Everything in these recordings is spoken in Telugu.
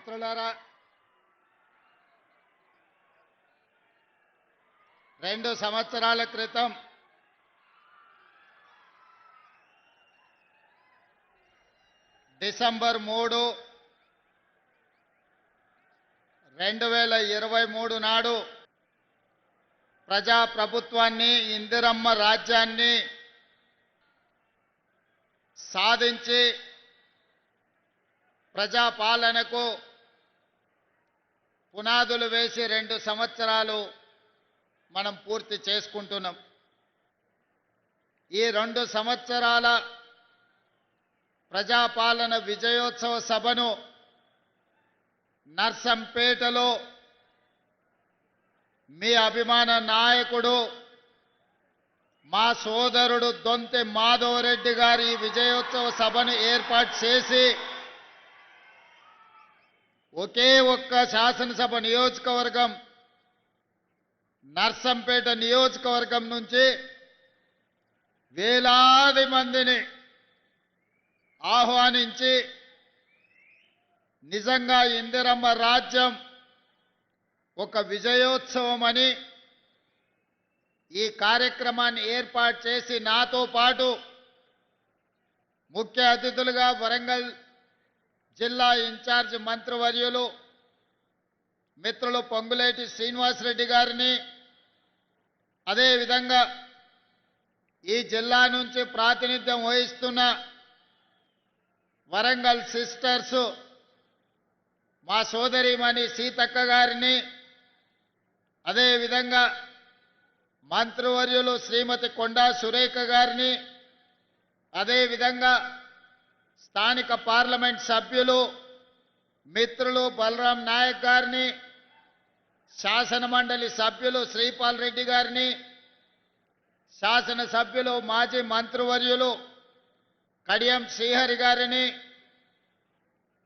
మిత్రులారా, 2 సంవత్సరాల క్రితం డిసెంబర్ 3, 2023 నాడు ప్రజాప్రభుత్వాన్ని, ఇందిరమ్మ రాజ్యాన్ని సాధించి ప్రజాపాలనకు పునాదులు వేసి 2 సంవత్సరాలు మనం పూర్తి చేసుకుంటున్నాం. ఈ 2 సంవత్సరాల ప్రజాపాలన విజయోత్సవ సభను నర్సంపేటలో మీ అభిమాన నాయకుడు, మా సోదరుడు దొంతి మాధవరెడ్డి గారి ఈ విజయోత్సవ సభను ఏర్పాటు చేసి ఒకే ఒక్క శాసనసభ నియోజకవర్గం నర్సంపేట నియోజకవర్గం నుంచి వేలాది మందిని ఆహ్వానించి నిజంగా ఇందిరమ్మ రాజ్యం ఒక విజయోత్సవం అని ఈ కార్యక్రమాన్ని ఏర్పాటు చేసి నాతో పాటు ముఖ్య అతిథులుగా వరంగల్ జిల్లా ఇన్ఛార్జ్ మంత్రివర్యులు మిత్రులు పొంగులేటి శ్రీనివాసరెడ్డి గారిని, అదేవిధంగా ఈ జిల్లా నుంచి ప్రాతినిధ్యం వహిస్తున్న వరంగల్ సిస్టర్స్ మా సోదరిమణి సీతక్క గారిని, అదేవిధంగా మంత్రివర్యులు శ్రీమతి కొండా సురేఖ గారిని, అదేవిధంగా స్థానిక పార్లమెంట్ సభ్యులు మిత్రులు బలరాం నాయక్ గారిని, శాసనమండలి సభ్యులు శ్రీపాల్ రెడ్డి గారిని, శాసనసభ్యులు మాజీ మంత్రివర్యులు కడియం శ్రీహరి గారిని,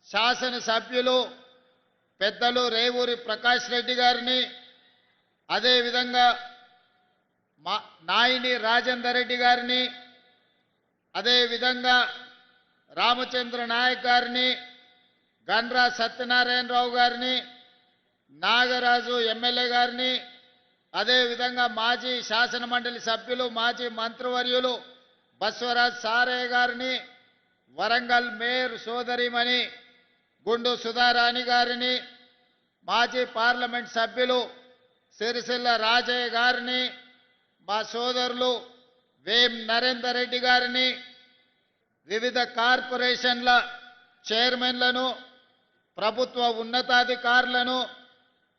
శాసనసభ్యులు పెద్దలు రేవూరి ప్రకాష్ రెడ్డి గారిని, అదేవిధంగా నాయిని రాజేందర్ రెడ్డి గారిని, అదేవిధంగా రామచంద్ర నాయక్ గారిని, గండ్రా సత్యనారాయణరావు గారిని, నాగరాజు ఎమ్మెల్యే గారిని, అదేవిధంగా మాజీ శాసనమండలి సభ్యులు మాజీ మంత్రివర్యులు బస్వరాజ్ సారయ్య గారిని, వరంగల్ మేయర్ సోదరిమణి గుండు సుధారాణి గారిని, మాజీ పార్లమెంట్ సభ్యులు సిరిసిల్ల రాజయ్య గారిని, మా సోదరులు వేం నరేందర్ రెడ్డి గారిని, వివిధ కార్పొరేషన్ల చైర్మన్లను, ప్రభుత్వ ఉన్నతాధికారులను,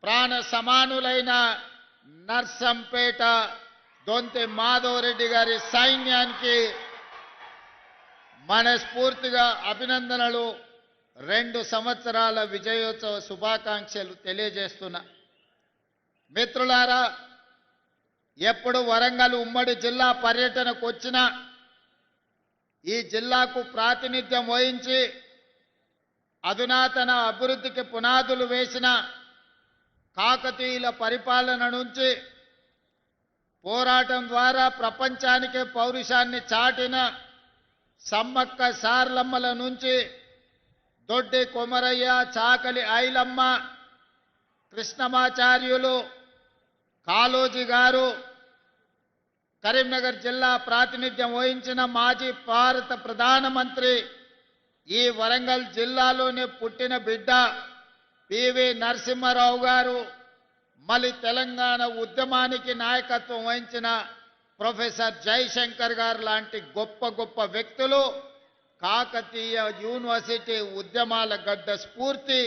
ప్రాణ సమానులైన నర్సంపేట దొంతి మాధవరెడ్డి గారి సైన్యానికి మనస్ఫూర్తిగా అభినందనలు, 2 సంవత్సరాల విజయోత్సవ శుభాకాంక్షలు తెలియజేస్తున్నా. మిత్రులారా, ఎప్పుడు వరంగల్ ఉమ్మడి జిల్లా పర్యటనకు వచ్చినా ఈ జిల్లాకు ప్రాతినిధ్యం వహించి అధునాతన అభివృద్ధికి పునాదులు వేసిన కాకతీయుల పరిపాలన నుంచి పోరాటం ద్వారా ప్రపంచానికే పౌరుషాన్ని చాటిన సమ్మక్క సార్లమ్మల నుంచి దొడ్డి కొమరయ్య, చాకలి ఐలమ్మ, కృష్ణమాచార్యులు, కాళోజీ గారు, కరీంనగర్ జిల్లా ప్రాతినిధ్యం వహించిన మాజీ భారత ప్రధానమంత్రి, ఈ వరంగల్ జిల్లాలోనే పుట్టిన బిడ్డ పివి నరసింహారావు గారు, మళ్ళీ తెలంగాణ ఉద్యమానికి నాయకత్వం వహించిన ప్రొఫెసర్ జయశంకర్ గారు లాంటి గొప్ప గొప్ప వ్యక్తులు కాకతీయ యూనివర్సిటీ ఉద్యమాల గడ్డ స్ఫూర్తి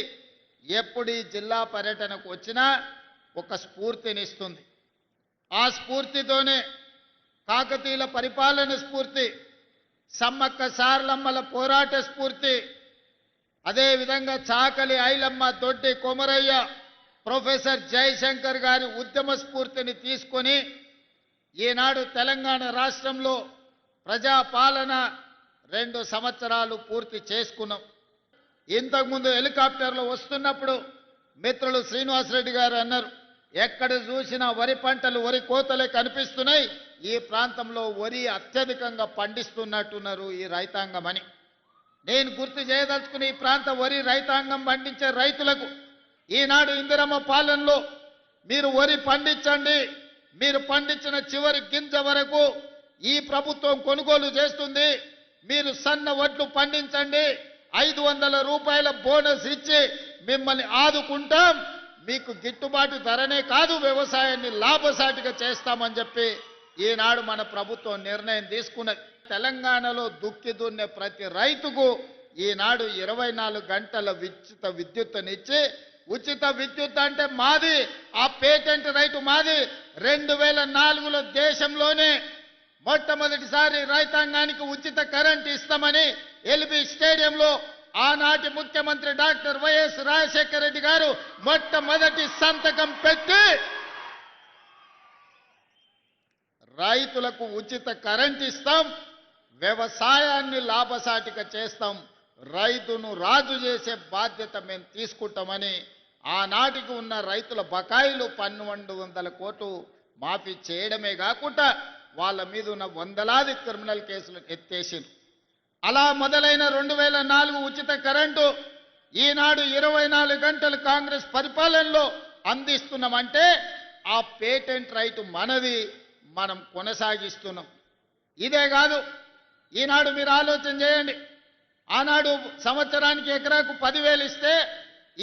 ఎప్పుడు ఈ జిల్లా పర్యటనకు వచ్చినా ఒక స్ఫూర్తినిస్తుంది. ఆ స్ఫూర్తితోనే కాకతీయుల పరిపాలన స్ఫూర్తి, సమ్మక్క సార్లమ్మల పోరాట స్ఫూర్తి, అదేవిధంగా చాకలి ఐలమ్మ, దొడ్డి కొమరయ్య, ప్రొఫెసర్ జయశంకర్ గారి ఉద్యమ స్ఫూర్తిని తీసుకొని ఈనాడు తెలంగాణ రాష్ట్రంలో ప్రజాపాలన 2 సంవత్సరాలు పూర్తి చేసుకున్నాం. ఇంతకుముందు హెలికాప్టర్లో వస్తున్నప్పుడు మిత్రులు శ్రీనివాసరెడ్డి గారు అన్నారు, ఎక్కడ చూసినా వరి పంటలు, వరి కోతలే కనిపిస్తున్నాయి, ఈ ప్రాంతంలో వరి అత్యధికంగా పండిస్తున్నట్టున్నారు ఈ రైతాంగం అని. నేను గుర్తు చేయదలుచుకున్న ఈ ప్రాంత వరి రైతాంగం పండించే రైతులకు ఈనాడు ఇందిరమ్మ పాలనలో మీరు వరి పండించండి, మీరు పండించిన చివరి గింజ వరకు ఈ ప్రభుత్వం కొనుగోలు చేస్తుంది, మీరు సన్న వడ్లు పండించండి, 500 రూపాయల బోనస్ ఇచ్చి మిమ్మల్ని ఆదుకుంటాం, మీకు గిట్టుబాటు ధరనే కాదు వ్యవసాయాన్ని లాభసాటిగా చేస్తామని చెప్పి ఈనాడు మన ప్రభుత్వం నిర్ణయం తీసుకున్నది. తెలంగాణలో దుక్కి దున్నే ప్రతి రైతుకు ఈనాడు 24 గంటల ఉచిత విద్యుత్తునిచ్చి, ఉచిత విద్యుత్ అంటే మాది, ఆ పేటెంట్ రైతు మాది. 2004లో దేశంలోనే మొట్టమొదటిసారి రైతాంగానికి ఉచిత కరెంట్ ఇస్తామని ఎల్బీ స్టేడియంలో ఆనాటి ముఖ్యమంత్రి డాక్టర్ వైఎస్ రాజశేఖర రెడ్డి గారు మొట్టమొదటి సంతకం పెట్టి రైతులకు ఉచిత కరెంట్ ఇస్తాం, వ్యవసాయాన్ని లాభసాటిగా చేస్తాం, రైతును రాజు చేసే బాధ్యత మేము తీసుకుంటామని ఆనాటికి ఉన్న రైతుల బకాయిలు 1200 కోట్లు మాఫీ చేయడమే కాకుండా వాళ్ళ మీద ఉన్న వందలాది క్రిమినల్ కేసులు ఎత్తేసింది. అలా మొదలైన 2004 ఉచిత కరెంటు ఈనాడు 24 గంటలు కాంగ్రెస్ పరిపాలనలో అందిస్తున్నామంటే ఆ పేటెంట్ రైతు మనది, మనం కొనసాగిస్తున్నాం. ఇదే కాదు, ఈనాడు మీరు ఆలోచన చేయండి, ఆనాడు సంవత్సరానికి ఎకరాకు 10,000 ఇస్తే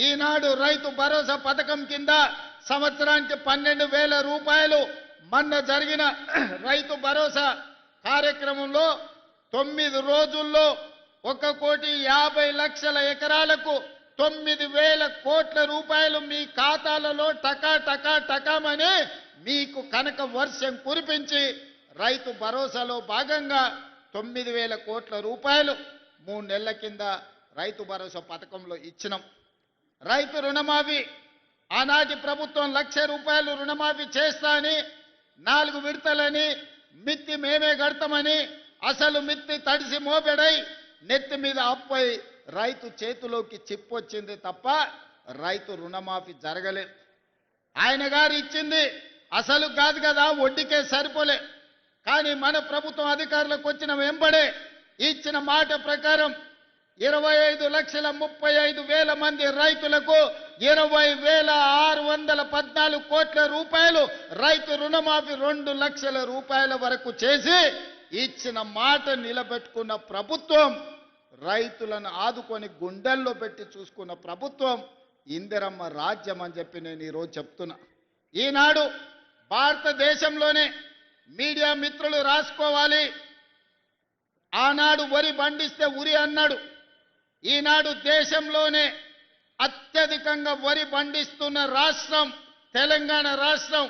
ఈనాడు రైతు భరోసా పథకం కింద సంవత్సరానికి 12,000 రూపాయలు. మొన్న జరిగిన రైతు భరోసా కార్యక్రమంలో 9 రోజుల్లో 1,50,00,000 ఎకరాలకు 9,000 కోట్ల రూపాయలు మీ ఖాతాలలో టకా టకా టకామని మీకు కనక వర్షం కురిపించి రైతు భరోసాలో భాగంగా 9,000 కోట్ల రూపాయలు 3 నెలల కింద రైతు భరోసా పథకంలో ఇచ్చినాం. రైతు రుణమాఫీ ఆనాటి ప్రభుత్వం 1,00,000 రూపాయలు రుణమాఫీ చేస్తా అని 4 విడతలని మిత్తి మేమే కడతామని అసలు మిత్తి తడిసి మోపెడై నెత్తి మీద అప్పై రైతు చేతిలోకి చిప్పొచ్చింది తప్ప రైతు రుణమాఫీ జరగలేదు. ఆయన గారు ఇచ్చింది అసలు కాదు కదా, వడ్డీకే సరిపోలే. కానీ మన ప్రభుత్వం అధికారులకు వచ్చిన వెంబడే ఇచ్చిన మాట ప్రకారం 25,35,000 మంది రైతులకు 20,614 కోట్ల రూపాయలు రైతు రుణమాఫీ 2 లక్షల రూపాయల వరకు చేసి ఇచ్చిన మాట నిలబెట్టుకున్న ప్రభుత్వం, రైతులను ఆదుకొని గుండెల్లో పెట్టి చూసుకున్న ప్రభుత్వం ఇందిరమ్మ రాజ్యం అని చెప్పి నేను ఈరోజు చెప్తున్నా. ఈనాడు భారతదేశంలోనే మీడియా మిత్రులు రాసుకోవాలి, ఆనాడు వరి పండిస్తే ఉరి అన్నాడు. ఈనాడు దేశంలోనే అత్యధికంగా వరి పండిస్తున్న రాష్ట్రం తెలంగాణ రాష్ట్రం.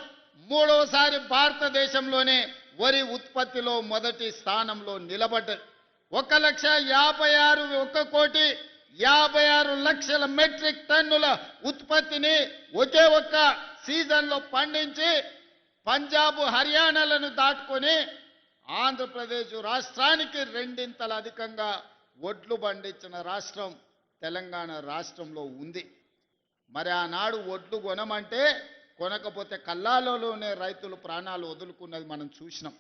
3వసారి భారతదేశంలోనే వరి ఉత్పత్తిలో మొదటి స్థానంలో నిలబడ్డది. 1,56,56,00,000 మెట్రిక్ టన్నుల ఉత్పత్తిని ఒకే ఒక్క సీజన్లో పండించి పంజాబ్ హర్యానాలను దాటుకొని ఆంధ్రప్రదేశ్ రాష్ట్రానికి 2 అధికంగా వడ్లు పండించిన రాష్ట్రం తెలంగాణ రాష్ట్రంలో ఉంది. మరి ఆనాడు వడ్లు కొనమంటే కొనకపోతే కల్లాలలోనే రైతులు ప్రాణాలు వదులుకున్నది మనం చూసినాం.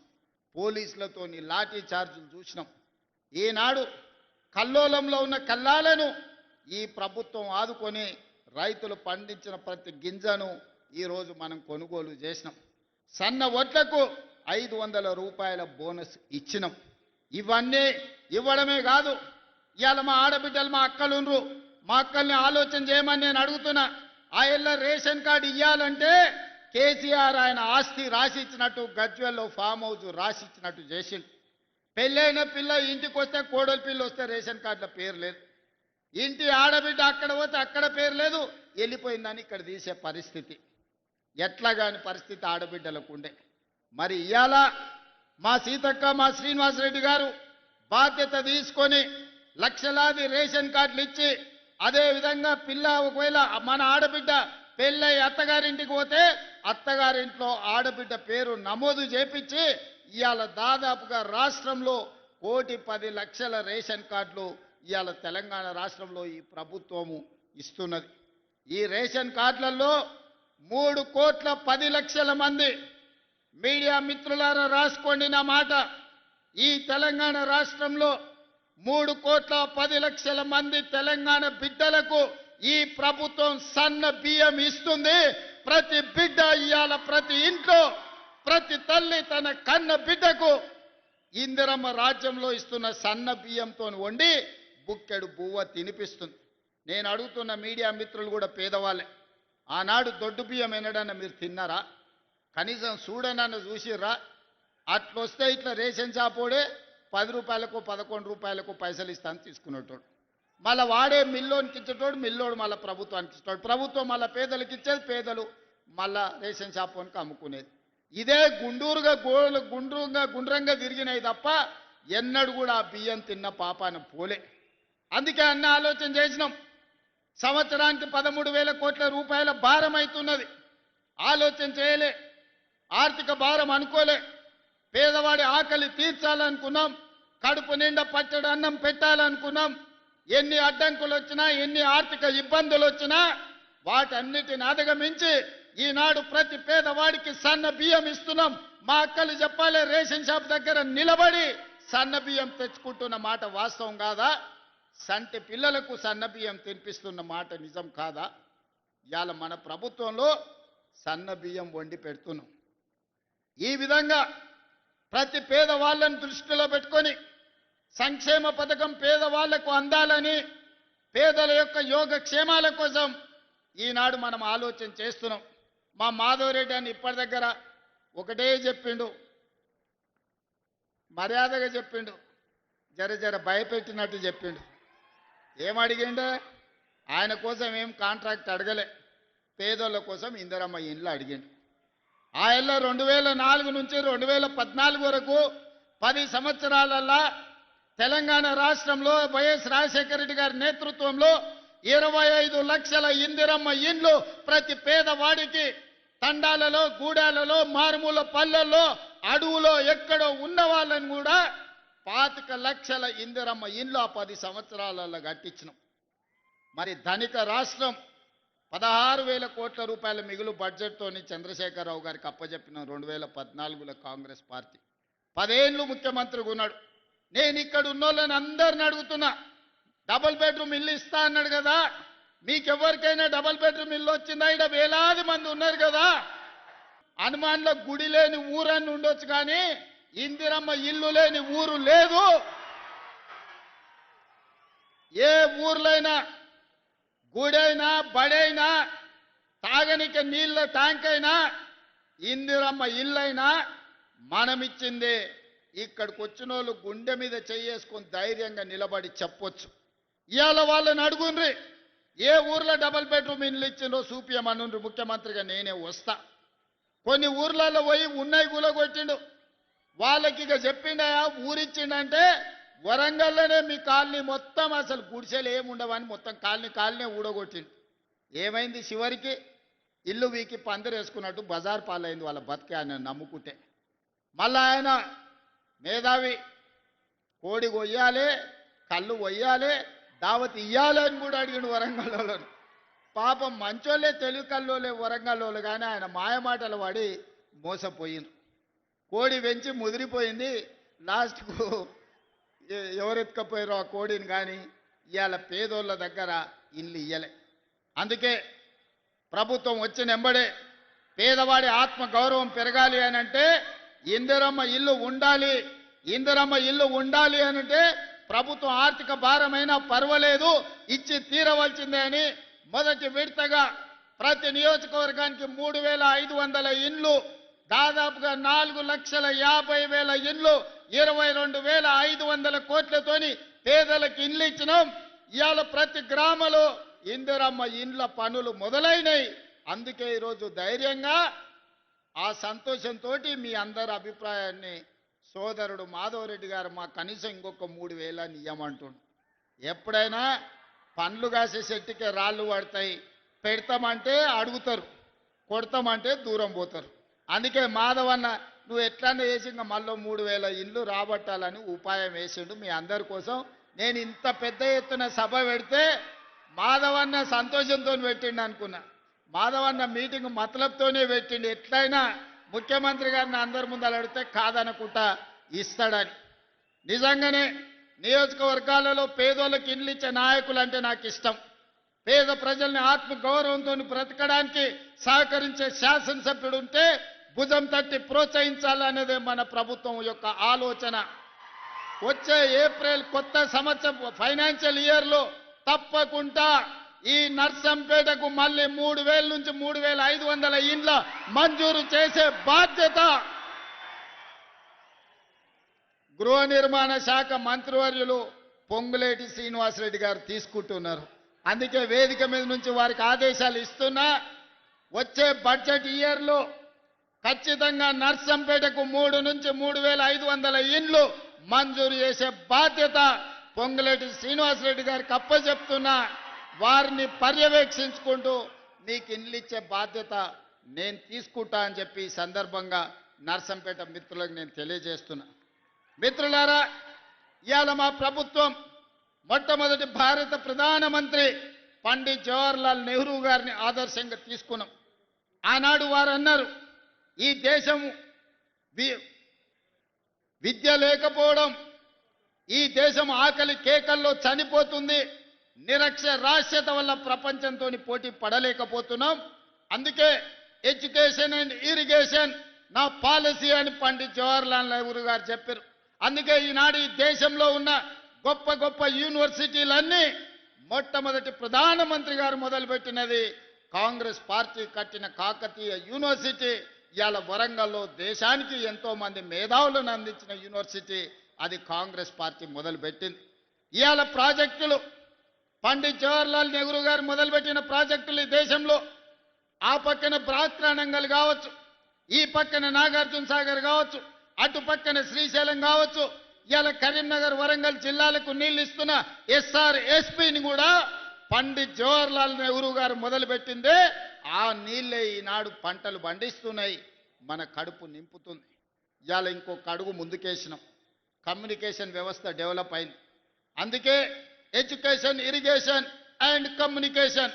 పోలీసులతోని లాఠీ చార్జీలు చూసినాం. ఈనాడు కల్లోలంలో ఉన్న కల్లాలను ఈ ప్రభుత్వం ఆదుకొని రైతులు పండించిన ప్రతి గింజను ఈరోజు మనం కొనుగోలు చేసినాం. సన్న వడ్లకు 500 రూపాయల బోనస్ ఇచ్చినాం. ఇవన్నీ ఇవ్వడమే కాదు, ఇవాళ మా ఆడబిడ్డలు మా అక్కలుండ్రు, మా అక్కల్ని ఆలోచన చేయమని నేను అడుగుతున్నా. ఆ ఇళ్ళ రేషన్ కార్డు ఇవ్వాలంటే కేసీఆర్ ఆయన ఆస్తి రాసిచ్చినట్టు గజ్వెల్లో ఫామ్ హౌస్ రాసిచ్చినట్టు చేసిండు. పెళ్ళైన పిల్ల ఇంటికి వస్తే కోడలి పిల్ల వస్తే రేషన్ కార్డులో పేరు లేదు, ఇంటి ఆడబిడ్డ అక్కడ పోతే అక్కడ పేరు లేదు, వెళ్ళిపోయిందని ఇక్కడ తీసే పరిస్థితి. ఎట్లా కాని పరిస్థితి ఆడబిడ్డలకు ఉండే. మరి ఇవాళ మా సీతక్క మా శ్రీనివాసరెడ్డి గారు బాధ్యత తీసుకొని లక్షలాది రేషన్ కార్డులు ఇచ్చి, అదే విధంగా పిల్ల ఒకవేళ మన ఆడబిడ్డ పెళ్ళై అత్తగారింటికి పోతే అత్తగారింట్లో ఆడబిడ్డ పేరు నమోదు చేపించి ఇవాళ దాదాపుగా రాష్ట్రంలో 1,10,00,000 రేషన్ కార్డులు ఇవాళ తెలంగాణ రాష్ట్రంలో ఈ ప్రభుత్వము ఇస్తున్నది. ఈ రేషన్ కార్డులలో 3,10,00,000 మంది మీడియా మిత్రులారా రాసుకోండి నా మాట. ఈ తెలంగాణ రాష్ట్రంలో 3,10,00,000 మంది తెలంగాణ బిడ్డలకు ఈ ప్రభుత్వం సన్న బియ్యం ఇస్తుంది. ప్రతి బిడ్డ ఇయ్యాల ప్రతి ఇంట్లో ప్రతి తల్లి తన కన్న బిడ్డకు ఇందిరమ్మ రాజ్యంలో ఇస్తున్న సన్న బియ్యంతో వండి బుక్కెడు బువ్వ తినిపిస్తుంది. నేను అడుగుతున్న మీడియా మిత్రులు కూడా పేదవాళ్ళే. ఆనాడు దొడ్డు బియ్యం ఎన్నడన్నా మీరు తిన్నారా? కనీసం చూడనన్న చూసిర్రా? అట్లొస్తే ఇట్లా రేషన్ షాపోడే 10 రూపాయలకు 11 రూపాయలకు పైసలు ఇస్తాను తీసుకునేటోడు. మళ్ళీ వాడే మిల్లోనికి ఇచ్చేటోడు, మిల్లోడు మళ్ళీ ప్రభుత్వానికి ఇచ్చేటోడు, ప్రభుత్వం మళ్ళీ పేదలకు ఇచ్చేది, పేదలు మళ్ళా రేషన్ షాపోనికి అమ్ముకునేది. ఇదే గుండ్రంగా తిరిగినాయి తప్ప ఎన్నడు కూడా ఆ బియ్యం తిన్న పాపాన పోలే. అందుకే అన్న ఆలోచన చేసినాం. సంవత్సరానికి 13,000 కోట్ల రూపాయల భారం అవుతున్నది. ఆలోచన చేయలే, ఆర్థిక భారం అనుకోలే. పేదవాడి ఆకలి తీర్చాలనుకున్నాం, కడుపు నిండా పచ్చడి అన్నం పెట్టాలనుకున్నాం. ఎన్ని అడ్డంకులు వచ్చినా, ఎన్ని ఆర్థిక ఇబ్బందులు వచ్చినా వాటన్నిటిని అధిగమించి ఈనాడు ప్రతి పేదవాడికి సన్న బియ్యం ఇస్తున్నాం. మా అక్కలు చెప్పాలి, రేషన్ షాప్ దగ్గర నిలబడి సన్న బియ్యం తెచ్చుకుంటున్న మాట వాస్తవం కాదా? సంటి పిల్లలకు సన్న బియ్యం తినిపిస్తున్న మాట నిజం కాదా? ఇవాళ మన ప్రభుత్వంలో సన్న బియ్యం వండి పెడుతున్నాం. ఈ విధంగా ప్రతి పేదవాళ్ళని దృష్టిలో పెట్టుకొని సంక్షేమ పథకం పేదవాళ్లకు అందాలని, పేదల యొక్క యోగక్షేమాల కోసం ఈనాడు మనం ఆలోచన చేస్తున్నాం. మా మాధవరెడ్డి అని ఇప్పటి దగ్గర ఒకటే చెప్పిండు, మర్యాదగా చెప్పిండు, జర భయపెట్టినట్టు చెప్పిండు. ఏమడిగిండు? ఆయన కోసం ఏం కాంట్రాక్ట్ అడగలే, పేదోళ్ళ కోసం ఇందిరమ్మ ఇండ్లు అడిగిండు. ఆ ఇళ్ళ 2004 నుంచి 2014 వరకు 10 సంవత్సరాలల్లా తెలంగాణ రాష్ట్రంలో వైఎస్ రాజశేఖర రెడ్డి గారి నేతృత్వంలో 25 లక్షల ఇందిరమ్మ ఇండ్లు ప్రతి పేదవాడికి తండాలలో, గూడాలలో, మారుమూల పల్లెల్లో, అడవులో ఎక్కడో ఉన్న వాళ్ళని కూడా 25 లక్షల ఇందిరమ్మ ఇండ్లు ఆ 10 సంవత్సరాలలో కట్టించినాం. మరి ధనిక రాష్ట్రం 16,000 కోట్ల రూపాయల మిగులు బడ్జెట్తోని చంద్రశేఖరరావు గారికి అప్పచెప్పిన 2014లో కాంగ్రెస్ పార్టీ 10 ఏళ్ళు ముఖ్యమంత్రిగా ఉన్నాడు. నేను ఇక్కడ ఉన్నోళ్ళని అందరిని అడుగుతున్నా, డబుల్ బెడ్రూమ్ ఇల్లు ఇస్తా అన్నాడు కదా, మీకెవరికైనా డబుల్ బెడ్రూమ్ ఇల్లు వచ్చిందా? ఇక్కడ వేలాది మంది ఉన్నారు కదా. హనుమాన్లో గుడి లేని ఊరని ఉండొచ్చు, కానీ ఇందిరమ్మ ఇల్లు లేని ఊరు లేదు. ఏ ఊర్లైనా గుడైనా, బడైనా, తాగనిక నీళ్ళ ట్యాంక్ అయినా, ఇందిరమ్మ ఇల్లైనా మనమిచ్చిందే. ఇక్కడికి వచ్చిన వాళ్ళు గుండె మీద చేసుకొని ధైర్యంగా నిలబడి చెప్పొచ్చు. ఇవాళ వాళ్ళని అడుగుండ్రి, ఏ ఊర్లో డబుల్ బెడ్రూమ్ ఇల్లు ఇచ్చిందో చూపియమనుండ్రి, ముఖ్యమంత్రిగా నేనే వస్తా. కొన్ని ఊర్లలో పోయి ఉన్నాయి కూలగొట్టిండు. వాళ్ళకి ఇక చెప్పిండయా ఊరిచ్చిండంటే వరంగల్లోనే మీ కాలనీ మొత్తం అసలు గుడిసెలు ఏముండవని మొత్తం కాలనీ ఊడగొట్టిండు. ఏమైంది? చివరికి ఇల్లు వీకి పందిరేసుకున్నట్టు బజార్ పాలైంది వాళ్ళ బతికే ఆయన నమ్ముకుంటే. మళ్ళా ఆయన మేధావి, కోడి కొయ్యాలి, కళ్ళు కొయ్యాలి, దావతి ఇయ్యాలి అని కూడా అడిగిండు వరంగల్లో. పాపం మంచోళ్ళే, తెలుగు కల్లోలే వరంగల్లో, కానీ ఆయన మాయమాటలు పడి మోసపోయిండు. కోడి వెంచి ముదిరిపోయింది. లాస్ట్కు ఎవరెత్తుకపోయారో ఆ కోడిని, కానీ ఇవాళ పేదోళ్ళ దగ్గర ఇల్లు ఇయ్యలే. అందుకే ప్రభుత్వం వచ్చిన ఎంబడే పేదవాడి ఆత్మ గౌరవం పెరగాలి అని అంటే ఇందిరమ్మ ఇల్లు ఉండాలి. ఇందిరమ్మ ఇల్లు ఉండాలి అంటే ప్రభుత్వం ఆర్థిక భారమైనా పర్వాలేదు, ఇచ్చి తీరవలసిందే అని మొదటి విడతగా ప్రతి నియోజకవర్గానికి 3,500 ఇండ్లు, దాదాపుగా 4,50,000 ఇండ్లు, 22,500 కోట్లతోని పేదలకు ఇండ్లు ఇచ్చినాం. ఇవాళ ప్రతి గ్రామంలో ఇందిరమ్మ ఇండ్ల పనులు మొదలైనవి. అందుకే ఈరోజు ధైర్యంగా ఆ సంతోషంతో మీ అందరి అభిప్రాయాన్ని సోదరుడు మాధవరెడ్డి గారు మా కనీసం ఇంకొక 3,000 ఇయ్యమంటుండు. ఎప్పుడైనా పండ్లు కాసే చెట్టుకే రాళ్ళు పడతాయి, పెడతామంటే అడుగుతారు, కొడతామంటే దూరం పోతారు. అందుకే మాధవన్న నువ్వు ఎట్లన్నా వేసి ఇంకా మళ్ళీ 3,000 ఇండ్లు రాబట్టాలని ఉపాయం వేసిండు మీ అందరి కోసం. నేను ఇంత పెద్ద ఎత్తున సభ పెడితే మాధవన్న సంతోషంతో పెట్టిండు అనుకున్నా. మాధవన్న మీటింగ్ మతలబ్తోనే పెట్టిండు, ఎట్లయినా ముఖ్యమంత్రి గారిని అందరి ముందు అడిగితే కాదనుకుంటా ఇస్తాడని. నిజంగానే నియోజకవర్గాలలో పేదోళ్ళకి ఇండ్లు ఇచ్చే నాయకులు అంటే నాకు ఇష్టం. పేద ప్రజల్ని ఆత్మ గౌరవంతో బ్రతకడానికి సహకరించే శాసనసభ్యుడు ఉంటే భుజం తట్టి ప్రోత్సహించాలనేదే మన ప్రభుత్వం యొక్క ఆలోచన. వచ్చే ఏప్రిల్ కొత్త సంవత్సరం ఫైనాన్షియల్ ఇయర్లో తప్పకుండా ఈ నర్సంపేటకు మళ్ళీ 3,000 నుంచి 3,500 ఇండ్ల మంజూరు చేసే బాధ్యత గృహ నిర్మాణ శాఖ మంత్రివర్యులు పొంగులేటి శ్రీనివాసరెడ్డి గారు తీసుకుంటున్నారు. అందుకే వేదిక మీద నుంచి వారికి ఆదేశాలు ఇస్తున్నా. వచ్చే బడ్జెట్ ఇయర్లో ఖచ్చితంగా నర్సంపేటకు 3 నుంచి 3,500 ఇండ్లు మంజూరు చేసే బాధ్యత పొంగులేటి శ్రీనివాసరెడ్డి గారికి అప్పచెప్తున్నా. వారిని పర్యవేక్షించుకుంటూ మీకు ఇండ్లు ఇచ్చే బాధ్యత నేను తీసుకుంటా అని చెప్పి ఈ సందర్భంగా నర్సంపేట మిత్రులకు నేను తెలియజేస్తున్నా. మిత్రులారా, ఇవాళ మా ప్రభుత్వం మొట్టమొదటి భారత ప్రధానమంత్రి పండిత్ జవహర్లాల్ నెహ్రూ గారిని ఆదర్శంగా తీసుకున్నాం. ఆనాడు వారు అన్నారు, ఈ దేశం విద్య లేకపోవడం, ఈ దేశం ఆకలి కేకల్లో చనిపోతుంది, నిరక్షరాస్యత వల్ల ప్రపంచంతో పోటీ పడలేకపోతున్నాం. అందుకే ఎడ్యుకేషన్ అండ్ ఇరిగేషన్ నా పాలసీ అని పండిత్ జవహర్లాల్ నెహ్రూ గారు చెప్పారు. అందుకే ఈనాడు ఈ దేశంలో ఉన్న గొప్ప గొప్ప యూనివర్సిటీలన్నీ మొట్టమొదటి ప్రధానమంత్రి గారు మొదలుపెట్టినది కాంగ్రెస్ పార్టీ కట్టిన కాకతీయ యూనివర్సిటీ. ఇవాళ వరంగల్లో దేశానికి ఎంతో మంది మేధావులను అందించిన యూనివర్సిటీ అది కాంగ్రెస్ పార్టీ మొదలుపెట్టింది. ఇవాళ ప్రాజెక్టులు పండిత్ జవహర్లాల్ నెహ్రూ గారు మొదలుపెట్టిన ప్రాజెక్టులు ఈ దేశంలో ఆ పక్కన బ్రాత్రానంగల్ కావచ్చు, ఈ పక్కన నాగార్జున సాగర్ కావచ్చు, అటు పక్కన శ్రీశైలం కావచ్చు, ఇవాళ కరీంనగర్ వరంగల్ జిల్లాలకు నీళ్లు ఇస్తున్న SRSPని కూడా పండిత్ జవహర్లాల్ నెహ్రూ గారు మొదలుపెట్టిందే. ఆ నీళ్ళే ఈనాడు పంటలు పండిస్తున్నాయి, మన కడుపు నింపుతుంది. ఇవాళ ఇంకొక అడుగు ముందుకేసినాం, కమ్యూనికేషన్ వ్యవస్థ డెవలప్ అయింది. అందుకే education, irrigation and communication,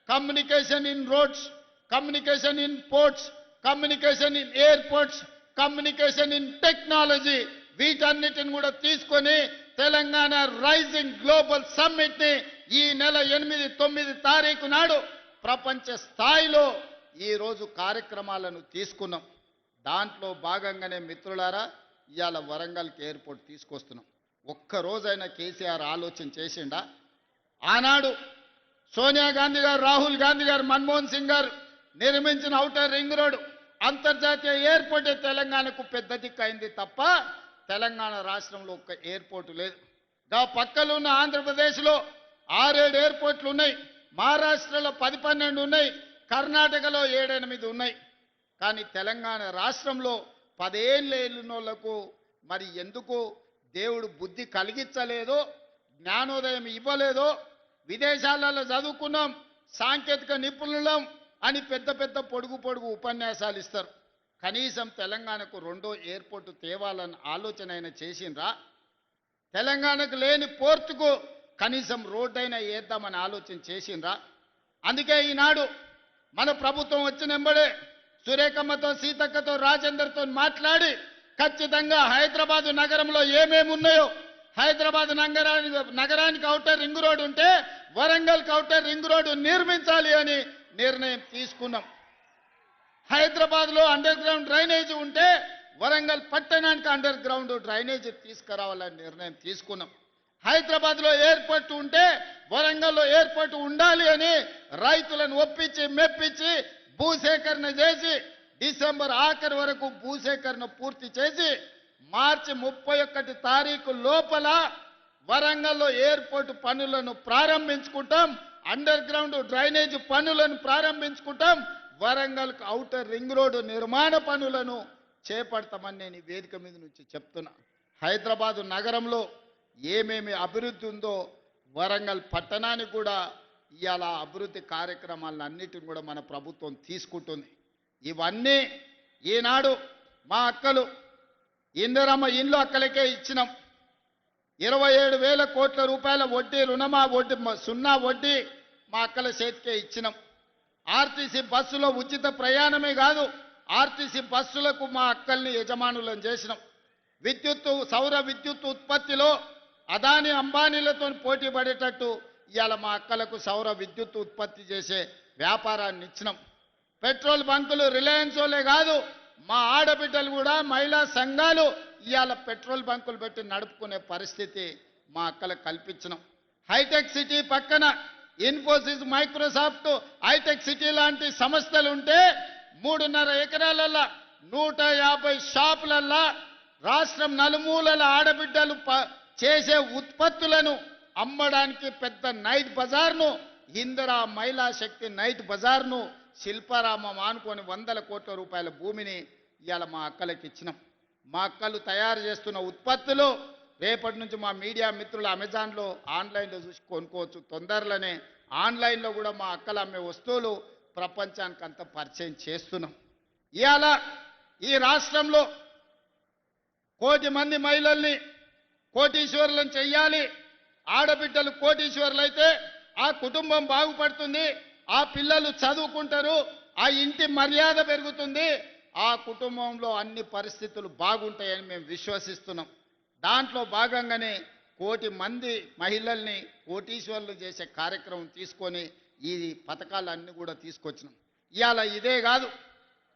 communication in roads, communication in ports, communication in airports, communication in technology, వీటన్నిటిని కూడా తీసుకొని తెలంగాణ రైజింగ్ గ్లోబల్ సమ్మిట్ ని ఈ నెల 8, 9 తారీఖు నాడు ప్రపంచ స్థాయిలో ఈరోజు కార్యక్రమాలను తీసుకున్నాం. దాంట్లో భాగంగానే మిత్రులారా ఇవాళ వరంగల్కి ఎయిర్పోర్ట్ తీసుకొస్తున్నాం. ఒక్కరోజైనా కేసీఆర్ ఆలోచన చేసిండా? ఆనాడు సోనియా గాంధీ గారు, రాహుల్ గాంధీ గారు, మన్మోహన్ సింగ్ గారు నిర్మించిన ఔటర్ రింగ్ రోడ్ అంతర్జాతీయ ఎయిర్పోర్టే తెలంగాణకు పెద్ద దిక్కు అయింది తప్ప తెలంగాణ రాష్ట్రంలో ఒక్క ఎయిర్పోర్టు లేదు. గా పక్కలో ఉన్న ఆంధ్రప్రదేశ్లో 6-7 ఎయిర్పోర్ట్లు ఉన్నాయి, మహారాష్ట్రలో 10-12 ఉన్నాయి, కర్ణాటకలో 7-8 ఉన్నాయి. కానీ తెలంగాణ రాష్ట్రంలో 10 ఏళ్ళు ఏళ్ళున్నోళ్లకు మరి ఎందుకు దేవుడు బుద్ధి కలిగించలేదో, జ్ఞానోదయం ఇవ్వలేదో, విదేశాలలో చదువుకున్నాం, సాంకేతిక నిపుణులం అని పెద్ద పెద్ద పొడుగు ఉపన్యాసాలు ఇస్తారు. కనీసం తెలంగాణకు 2వ ఎయిర్పోర్టు తేవాలని ఆలోచన అయినా చేసిండ్రా? తెలంగాణకు లేని పోర్టుకు కనీసం రోడ్డు అయినా వేద్దామని ఆలోచన చేసిండ్రా? అందుకే ఈనాడు మన ప్రభుత్వం వచ్చినెంబడే సురేఖమ్మతో, సీతక్కతో, రాజేందర్తో మాట్లాడి ఖచ్చితంగా హైదరాబాద్ నగరంలో ఏమేమి ఉన్నాయో, హైదరాబాద్ నగరానికి ఔటర్ రింగ్ రోడ్ ఉంటే వరంగల్కి ఔటర్ రింగ్ రోడ్డు నిర్మించాలి అని నిర్ణయం తీసుకున్నాం. హైదరాబాద్లో అండర్ గ్రౌండ్ డ్రైనేజ్ ఉంటే వరంగల్ పట్టణానికి అండర్ గ్రౌండ్ డ్రైనేజ్ తీసుకురావాలని నిర్ణయం తీసుకున్నాం. హైదరాబాద్లో ఎయిర్పోర్ట్ ఉంటే వరంగల్లో ఎయిర్పోర్ట్ ఉండాలి అని రైతులను ఒప్పించి మెప్పించి భూసేకరణ చేసి డిసెంబర్ ఆఖరి వరకు భూసేకరణ పూర్తి చేసి మార్చి 31 తారీఖు లోపల వరంగల్లో ఎయిర్పోర్ట్ పనులను ప్రారంభించుకుంటాం, అండర్ గ్రౌండ్ డ్రైనేజ్ పనులను ప్రారంభించుకుంటాం, వరంగల్కు ఔటర్ రింగ్ రోడ్డు నిర్మాణ పనులను చేపడతామని నేను ఈ వేదిక మీద నుంచి చెప్తున్నా. హైదరాబాద్ నగరంలో ఏమేమి అభివృద్ధి ఉందో వరంగల్ పట్టణానికి కూడా ఇవాళ అభివృద్ధి కార్యక్రమాలను అన్నిటిని కూడా మన ప్రభుత్వం తీసుకుంటుంది. ఇవన్నీ ఈనాడు మా అక్కలు ఇందిరమ్మ ఇండ్లు అక్కలకే ఇచ్చినాం. 27,000 కోట్ల రూపాయల వడ్డీ రుణమా వడ్డీ 0 వడ్డీ మా అక్కల చేతికే ఇచ్చినాం. ఆర్టీసీ బస్సులో ఉచిత ప్రయాణమే కాదు, ఆర్టీసీ బస్సులకు మా అక్కల్ని యజమానులను చేసినాం. సౌర విద్యుత్ ఉత్పత్తిలో అదాని అంబానీలతో పోటీ పడేటట్టు ఇవాళ మా అక్కలకు సౌర విద్యుత్ ఉత్పత్తి చేసే వ్యాపారాన్ని ఇచ్చినాం. పెట్రోల్ బంకులు రిలయన్స్ వాళ్ళే కాదు, మా ఆడబిడ్డలు కూడా మహిళా సంఘాలు ఇవాళ పెట్రోల్ బంకులు పెట్టి నడుపుకునే పరిస్థితి మా అక్కలకు కల్పించినాం. హైటెక్ సిటీ పక్కన ఇన్ఫోసిస్, మైక్రోసాఫ్ట్, హైటెక్ సిటీ లాంటి సంస్థలు ఉంటే 3.5 ఎకరాలల్లో 150 షాపులల్లో రాష్ట్రం నలుమూలల ఆడబిడ్డలు చేసే ఉత్పత్తులను అమ్మడానికి పెద్ద నైట్ బజార్ను, ఇందిరా మహిళా శక్తి నైట్ బజార్ను, శిల్పారామం ఆనుకొని 100 కోట్ల రూపాయల భూమిని ఇవాళ మా అక్కలకు ఇచ్చినాం. మా అక్కలు తయారు చేస్తున్న ఉత్పత్తులు రేపటి నుంచి మా మీడియా మిత్రులు అమెజాన్లో ఆన్లైన్లో చూసి కొనుక్కోవచ్చు. తొందరలోనే ఆన్లైన్లో కూడా మా అక్కలు అమ్మే వస్తువులు ప్రపంచానికి అంతా పరిచయం చేస్తున్నాం. ఇవాళ ఈ రాష్ట్రంలో 1 కోటి మంది మహిళల్ని కోటీశ్వరులను చెయ్యాలి. ఆడబిడ్డలు కోటీశ్వరులు అయితే ఆ కుటుంబం బాగుపడుతుంది, ఆ పిల్లలు చదువుకుంటారు, ఆ ఇంటి మర్యాద పెరుగుతుంది, ఆ కుటుంబంలో అన్ని పరిస్థితులు బాగుంటాయని మేము విశ్వసిస్తున్నాం. దాంట్లో భాగంగానే 1 కోటి మంది మహిళల్ని కోటీశ్వరులు చేసే కార్యక్రమం తీసుకొని ఈ పథకాలన్నీ కూడా తీసుకొచ్చినాం. ఇవాళ ఇదే కాదు,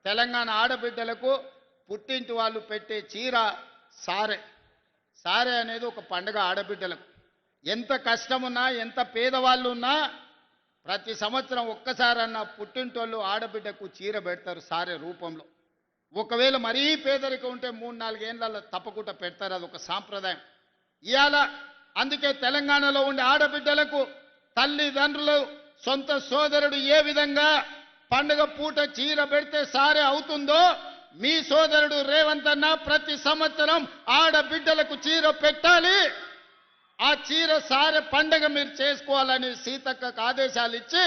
తెలంగాణ ఆడబిడ్డలకు పుట్టింటి వాళ్ళు పెట్టే చీర సారె. సారె అనేది ఒక పండుగ ఆడబిడ్డలకు. ఎంత కష్టమున్నా, ఎంత పేదవాళ్ళు ఉన్నా ప్రతి సంవత్సరం ఒక్కసారన్నా పుట్టింటోళ్ళు ఆడబిడ్డకు చీర పెడతారు సారె రూపంలో. ఒకవేళ మరీ పేదరికం ఉంటే 3-4 ఏళ్ళల్లో తప్పకుండా పెడతారు, అది ఒక సాంప్రదాయం. ఇవాళ అందుకే తెలంగాణలో ఉండే ఆడబిడ్డలకు తల్లిదండ్రులు, సొంత సోదరుడు ఏ విధంగా పండుగ పూట చీర పెడితే సారే అవుతుందో, మీ సోదరుడు రేవంత్ అన్న ప్రతి సంవత్సరం ఆడబిడ్డలకు చీర పెట్టాలి, ఆ చీర సారె పండుగ మీరు చేసుకోవాలని సీతక్కకు ఆదేశాలు ఇచ్చి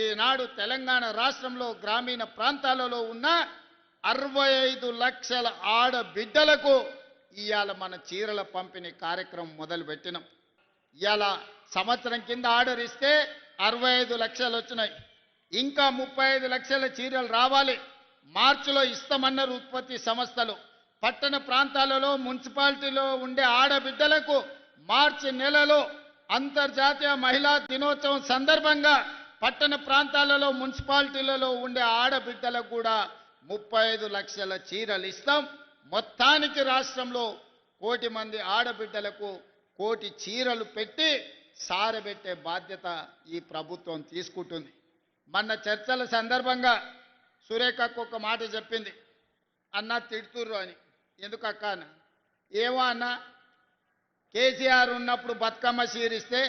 ఈనాడు తెలంగాణ రాష్ట్రంలో గ్రామీణ ప్రాంతాలలో ఉన్న 65 లక్షల ఆడబిడ్డలకు ఇవాళ మన చీరల పంపిణీ కార్యక్రమం మొదలు పెట్టినాం. ఇవాళ సంవత్సరం కింద ఆర్డర్ ఇస్తే 65 లక్షలు వచ్చినాయి. ఇంకా 35 లక్షల చీరలు రావాలి. మార్చిలో ఇస్తామన్నారు ఉత్పత్తి సంస్థలు. పట్టణ ప్రాంతాలలో మున్సిపాలిటీలో ఉండే ఆడబిడ్డలకు మార్చి నెలలో అంతర్జాతీయ మహిళా దినోత్సవం సందర్భంగా పట్టణ ప్రాంతాలలో మున్సిపాలిటీలలో ఉండే ఆడబిడ్డలకు కూడా 35 లక్షల చీరలు ఇస్తాం. మొత్తానికి రాష్ట్రంలో 1 కోటి మంది ఆడబిడ్డలకు 1 కోటి చీరలు పెట్టి సారబెట్టే బాధ్యత ఈ ప్రభుత్వం తీసుకుంటుంది. మొన్న చర్చల సందర్భంగా సురేఖకు ఒక మాట చెప్పింది, అన్న తిడుతుర్రు అని. ఎందుకు అక్క అన్న? ఏమో అన్న, కేసీఆర్ ఉన్నప్పుడు బతుకమ్మ చీరిస్తే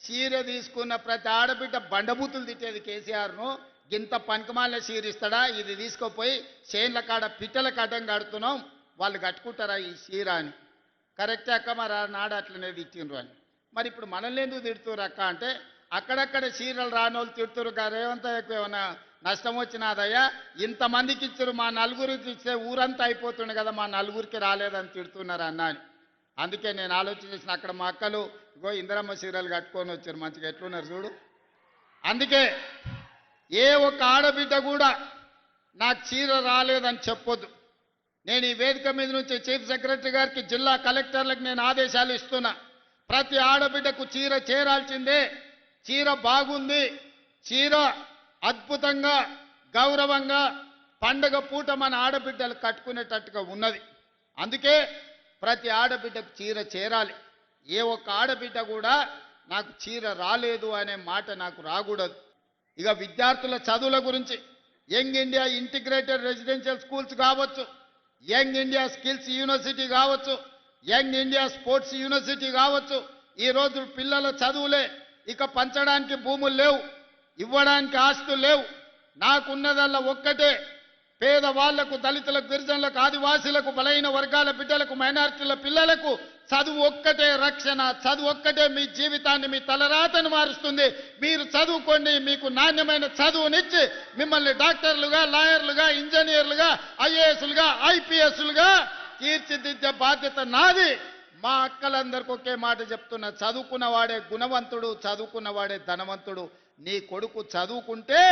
చీర తీసుకున్న ప్రతి ఆడబిడ్డ బండబూతులు తిట్టేది కేసీఆర్ను. గింత పనికిమాల చీరిస్తాడా, ఇది తీసుకుపోయి చేన్ల కాడ పిట్టల కడ్డం కడుతున్నాం, వాళ్ళు కట్టుకుంటారా ఈ చీర అని. కరెక్టే అక్క, మరి నాడు అట్లనే తిట్టిండ్రు అని. మరి ఇప్పుడు మనల్ని ఎందుకు తిడుతురు అక్క అంటే, అక్కడక్కడ చీరలు రానోళ్ళు తిడుతురు. రేవంత్ ఏమైనా నష్టం వచ్చినాదయ్యా, ఇంతమందికి ఇచ్చారు, మా నలుగురికి ఇస్తే ఊరంతా అయిపోతుండే కదా, మా నలుగురికి రాలేదని తిడుతున్నారు అన్న అని. అందుకే నేను ఆలోచన చేసిన, అక్కడ మా అక్కలు ఇగో ఇందిరమ్మ చీరలు కట్టుకొని వచ్చారు, మంచిగా ఎట్లున్నారు చూడు. అందుకే ఏ ఒక్క ఆడబిడ్డ కూడా నాకు చీర రాలేదని చెప్పొద్దు. నేను ఈ వేదిక మీద నుంచి చీఫ్ సెక్రటరీ గారికి, జిల్లా కలెక్టర్లకు నేను ఆదేశాలు ఇస్తున్నా. ప్రతి ఆడబిడ్డకు చీర చేరాల్సిందే. చీర బాగుంది, చీర అద్భుతంగా గౌరవంగా పండగ పూట మన ఆడబిడ్డలు కట్టుకునేటట్టుగా ఉన్నది. అందుకే ప్రతి ఆడబిడ్డకు చీర చేరాలి. ఏ ఒక్క ఆడబిడ్డ కూడా నాకు చీర రాలేదు అనే మాట నాకు రాకూడదు. ఇక విద్యార్థుల చదువుల గురించి young India integrated residential schools కావచ్చు, యంగ్ ఇండియా స్కిల్స్ యూనివర్సిటీ కావచ్చు, యంగ్ ఇండియా స్పోర్ట్స్ యూనివర్సిటీ కావచ్చు, ఈ రోజు పిల్లల చదువులే. ఇక పంచడానికి భూములు లేవు, ఇవ్వడానికి ఆస్తులు లేవు. నాకున్నదల్లా ఒక్కటే, పేదవాళ్లకు, దళితులకు, గిరిజనులకు, ఆదివాసీలకు, బలహీన వర్గాల బిడ్డలకు, మైనారిటీల పిల్లలకు చదువు ఒక్కటే రక్షణ. చదువు ఒక్కటే మీ జీవితాన్ని, మీ తలరాతను మారుస్తుంది. మీరు చదువుకోండి, మీకు నాణ్యమైన చదువునిచ్చి మిమ్మల్ని డాక్టర్లుగా, లాయర్లుగా, ఇంజనీర్లుగా, ఐఏఎస్లుగా, ఐపీఎస్లుగా తీర్చిదిద్దే బాధ్యత నాది. మా అక్కలందరికీ ఒకే మాట చెప్తున్నా, చదువుకున్నవాడే గుణవంతుడు, చదువుకున్నవాడే ధనవంతుడు. నీ కొడుకు చదువుకుంటే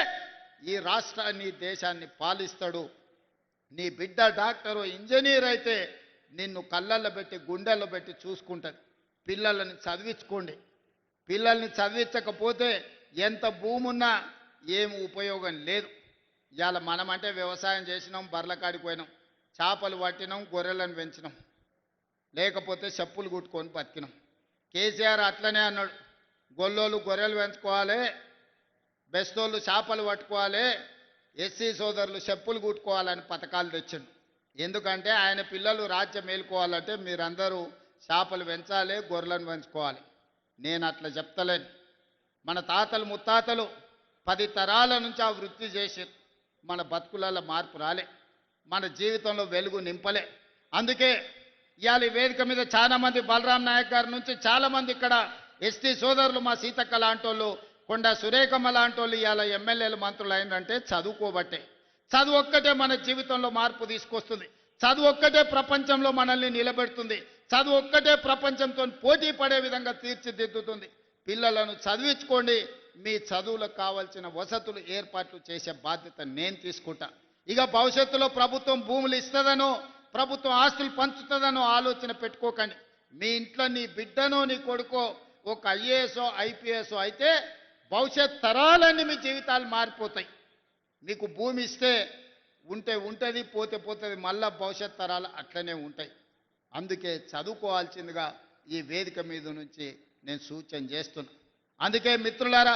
ఈ రాష్ట్రాన్ని, దేశాన్ని పాలిస్తాడు. నీ బిడ్డ డాక్టరు, ఇంజనీర్ అయితే నిన్ను కళ్ళల్లో పెట్టి, గుండెల్లో పెట్టి చూసుకుంటుంది. పిల్లల్ని చదివించుకోండి. పిల్లల్ని చదివించకపోతే ఎంత భూమి ఉన్నా ఏం ఉపయోగం లేదు. ఇవాళ మనమంటే వ్యవసాయం చేసినాం, బర్ల కాడికి పోయినాం, చేపలు పట్టినాం, గొర్రెలను పెంచినాం, లేకపోతే చెప్పులు కుట్టుకొని బతికినాం. కేసీఆర్ అట్లనే అన్నాడు, గొల్లోళ్ళు గొర్రెలు పెంచుకోవాలి, బెస్తోళ్ళు చేపలు పట్టుకోవాలి, ఎస్సీ సోదరులు చెప్పులు కుట్టుకోవాలని పథకాలు తెచ్చిండు. ఎందుకంటే ఆయన పిల్లలు రాజ్యం మేలుకోవాలంటే మీరందరూ చేపలు పెంచాలి, గొర్రెలను పెంచుకోవాలి. నేను అట్లా చెప్తలేను. మన తాతలు ముత్తాతలు 10 తరాల నుంచి ఆ వృత్తి చేసి మన బతుకులలో మార్పు రాలే, మన జీవితంలో వెలుగు నింపలే. అందుకే ఇవాళ ఈ వేదిక మీద చాలామంది బలరాం నాయక్ గారి నుంచి చాలామంది ఇక్కడ ఎస్టీ సోదరులు, మా సీతక్క లాంటి వాళ్ళు, కొండ సురేఖమ్మ లాంటి వాళ్ళు ఇవాళ ఎమ్మెల్యేలు మంత్రులు అయినంటే చదువుకోబట్టే. చదువు ఒక్కటే మన జీవితంలో మార్పు తీసుకొస్తుంది. చదువు ఒక్కటే ప్రపంచంలో మనల్ని నిలబెడుతుంది. చదువు ఒక్కటే ప్రపంచంతో పోటీ పడే విధంగా తీర్చిదిద్దుతుంది. పిల్లలను చదివించుకోండి. మీ చదువులకు కావాల్సిన వసతులు ఏర్పాట్లు చేసే బాధ్యత నేను తీసుకుంటా. ఇక భవిష్యత్తులో ప్రభుత్వం భూములు ఇస్తుందనో, ప్రభుత్వం ఆస్తులు పంచుతుందనో ఆలోచన పెట్టుకోకండి. మీ ఇంట్లో నీ బిడ్డనో నీ కొడుకో ఒక ఐఏఎస్ఓ ఐపీఎస్ఓ అయితే భవిష్యత్ తరాలన్నీ మీ జీవితాలు మారిపోతాయి. మీకు భూమి ఇస్తే ఉంటే ఉంటుంది, పోతే పోతుంది, మళ్ళా భవిష్యత్ తరాలు అట్లనే ఉంటాయి. అందుకే చదువుకోవాల్సిందిగా ఈ వేదిక మీద నుంచి నేను సూచన చేస్తున్నా. అందుకే మిత్రులారా,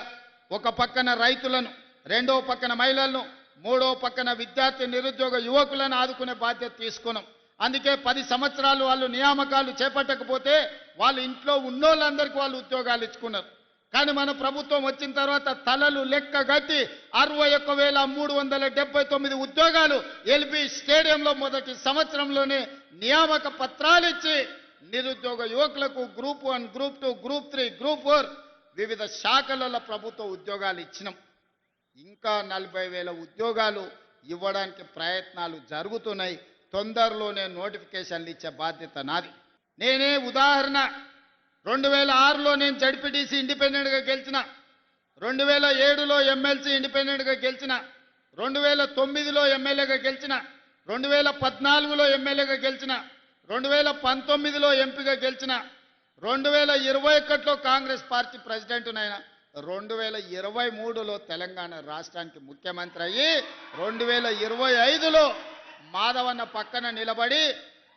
ఒక పక్కన రైతులను, రెండో పక్కన మహిళలను, మూడో పక్కన విద్యార్థి నిరుద్యోగ యువకులను ఆదుకునే బాధ్యత తీసుకున్నాం. అందుకే 10 సంవత్సరాలు వాళ్ళు నియామకాలు చేపట్టకపోతే వాళ్ళు ఇంట్లో ఉన్నోళ్ళందరికీ వాళ్ళు ఉద్యోగాలు ఇచ్చుకున్నారు. కానీ మన ప్రభుత్వం వచ్చిన తర్వాత తలలు లెక్క గట్టి 61,379 ఉద్యోగాలు ఎల్బీ స్టేడియంలో మొదటి సంవత్సరంలోనే నియామక పత్రాలు ఇచ్చి నిరుద్యోగ యువకులకు గ్రూప్ 1, గ్రూప్ 2, గ్రూప్ 3, గ్రూప్ 4 వివిధ శాఖలలో ప్రభుత్వ ఉద్యోగాలు ఇచ్చినాం. ఇంకా 40,000 ఉద్యోగాలు ఇవ్వడానికి ప్రయత్నాలు జరుగుతున్నాయి. తొందరలోనే నోటిఫికేషన్లు ఇచ్చే బాధ్యత నాది. నేనే ఉదాహరణ, 2006లో నేను జడ్పీటీసీ ఇండిపెండెంట్గా గెలిచిన, 2007లో ఎమ్మెల్సీ ఇండిపెండెంట్గా గెలిచిన, 2009లో ఎమ్మెల్యేగా గెలిచిన, 2014లో ఎమ్మెల్యేగా గెలిచిన, 2019లో ఎంపీగా గెలిచిన, 2021లో కాంగ్రెస్ పార్టీ ప్రెసిడెంట్నైనా, 2023లో తెలంగాణ రాష్ట్రానికి ముఖ్యమంత్రి అయ్యి 2025లో మాధవన్న పక్కన నిలబడి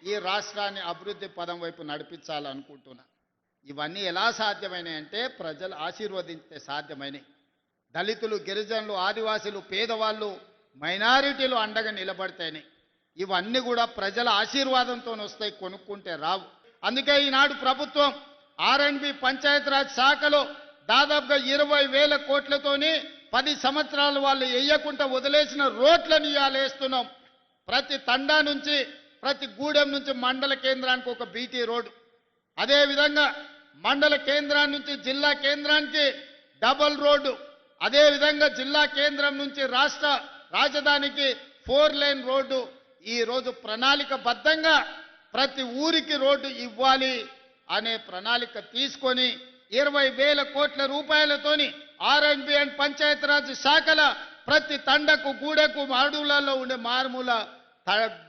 ఈ రాష్ట్రాన్ని అభివృద్ధి పదం వైపు నడిపించాలనుకుంటున్నా. ఇవన్నీ ఎలా సాధ్యమైనాయంటే ప్రజలు ఆశీర్వదించితే సాధ్యమైనవి. దళితులు, గిరిజనులు, ఆదివాసీలు, పేదవాళ్ళు, మైనారిటీలు అండగా నిలబడితేనే ఇవన్నీ కూడా ప్రజల ఆశీర్వాదంతో వస్తాయి, కొనుక్కుంటే రావు. అందుకే ఈనాడు ప్రభుత్వం R&B పంచాయతీరాజ్ శాఖలో దాదాపుగా 20,000 కోట్లతోని 10 సంవత్సరాలు వాళ్ళు వేయకుండా వదిలేసిన రోడ్లను ఇవాళ వేస్తున్నాం. ప్రతి తండా నుంచి, ప్రతి గూడెం నుంచి మండల కేంద్రానికి ఒక బీటీ రోడ్డు, అదేవిధంగా మండల కేంద్రాన్ని నుంచి జిల్లా కేంద్రానికి డబల్ రోడ్డు, అదేవిధంగా జిల్లా కేంద్రం నుంచి రాష్ట్ర రాజధానికి 4 లేన్ రోడ్డు. ఈరోజు ప్రణాళికబద్ధంగా ప్రతి ఊరికి రోడ్డు ఇవ్వాలి అనే ప్రణాళిక తీసుకొని 20,000 కోట్ల రూపాయలతోని R&B అండ్ పంచాయతీరాజ్ శాఖల ప్రతి తండకు, గూడెకు, అడవులలో ఉండే మారుమూల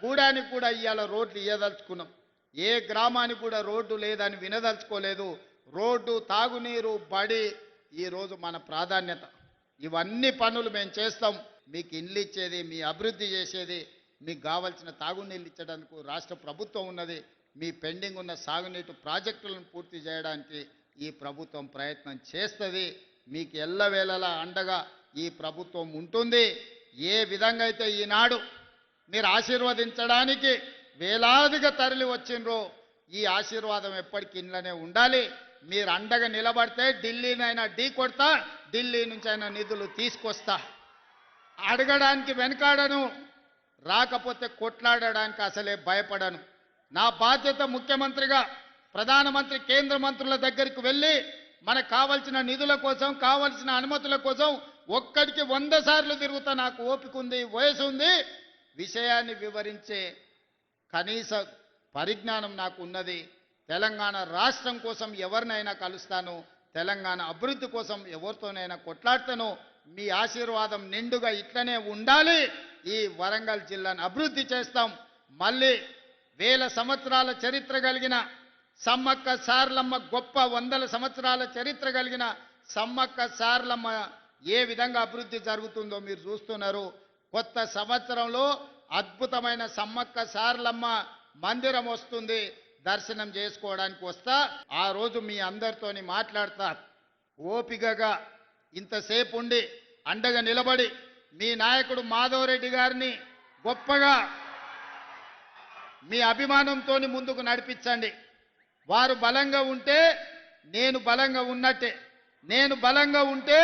గూడానికి కూడా ఇవాళ రోడ్లు ఇవ్వదలుచుకున్నాం. ఏ గ్రామానికి కూడా రోడ్డు లేదని వినదలుచుకోలేదు. రోడ్డు, తాగునీరు, బడి ఈరోజు మన ప్రాధాన్యత. ఇవన్నీ పనులు మేము చేస్తాం. మీకు ఇండ్లు ఇచ్చేది, మీ అభివృద్ధి చేసేది, మీకు కావాల్సిన తాగునీళ్ళు ఇచ్చడానికి రాష్ట్ర ప్రభుత్వం ఉన్నది. మీ పెండింగ్ ఉన్న సాగునీటి ప్రాజెక్టులను పూర్తి చేయడానికి ఈ ప్రభుత్వం ప్రయత్నం చేస్తుంది. మీకు ఎల్లవేళలా అండగా ఈ ప్రభుత్వం ఉంటుంది. ఏ విధంగా అయితే ఈనాడు మీరు ఆశీర్వదించడానికి వేలాదిగా తరలి వచ్చిండ్రో ఈ ఆశీర్వాదం ఎప్పటికీ ఇంట్లోనే ఉండాలి. మీరు అండగా నిలబడితే ఢిల్లీనైనా ఢీ కొడతా, ఢిల్లీ నుంచి అయినా నిధులు తీసుకొస్తా. అడగడానికి వెనకాడను, రాకపోతే కొట్లాడడానికి అసలే భయపడను. నా బాధ్యత ముఖ్యమంత్రిగా ప్రధానమంత్రి, కేంద్ర మంత్రుల దగ్గరికి వెళ్ళి మనకు కావాల్సిన నిధుల కోసం, కావాల్సిన అనుమతుల కోసం ఒక్కడికి 100 సార్లు తిరుగుతా. నాకు ఓపిక ఉంది, వయసు ఉంది, విషయాన్ని వివరించే కనీస పరిజ్ఞానం నాకు ఉన్నది. తెలంగాణ రాష్ట్రం కోసం ఎవరినైనా కలుస్తాను, తెలంగాణ అభివృద్ధి కోసం ఎవరితోనైనా కొట్లాడతాను. మీ ఆశీర్వాదం నిండుగా ఇట్లనే ఉండాలి. ఈ వరంగల్ జిల్లాను అభివృద్ధి చేస్తాం. మళ్ళీ 1000 సంవత్సరాల చరిత్ర కలిగిన సమ్మక్క సార్లమ్మ గొప్ప వందల సంవత్సరాల చరిత్ర కలిగిన సమ్మక్క సార్లమ్మ ఏ విధంగా అభివృద్ధి జరుగుతుందో మీరు చూస్తున్నారు. కొత్త సంవత్సరంలో అద్భుతమైన సమ్మక్క సార్లమ్మ మందిరం వస్తుంది. దర్శనం చేసుకోవడానికి వస్తా. ఆ రోజు మీ అందరితోని మాట్లాడతా. ఓపికగా ఇంతసేపు ఉండి అండగా నిలబడి మీ నాయకుడు మాధవ్ రెడ్డి గారిని గొప్పగా మీ అభిమానంతో ముందుకు నడిపించండి. వారు బలంగా ఉంటే నేను బలంగా ఉన్నట్టే. నేను బలంగా ఉంటే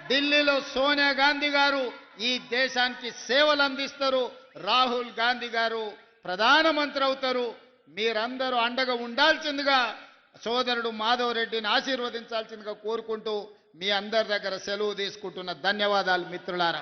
ఢిల్లీలో సోనియా గాంధీ గారు ఈ దేశానికి సేవలు అందిస్తారు. రాహుల్ గాంధీ గారు ప్రధానమంత్రి అవుతారు. మీరందరూ అండగా ఉండాల్సిందిగా సోదరుడు మాధవ్ రెడ్డిని ఆశీర్వదించాల్సిందిగా కోరుకుంటూ మీ అందరి దగ్గర సెలవు తీసుకుంటున్న. ధన్యవాదాలు మిత్రులారా.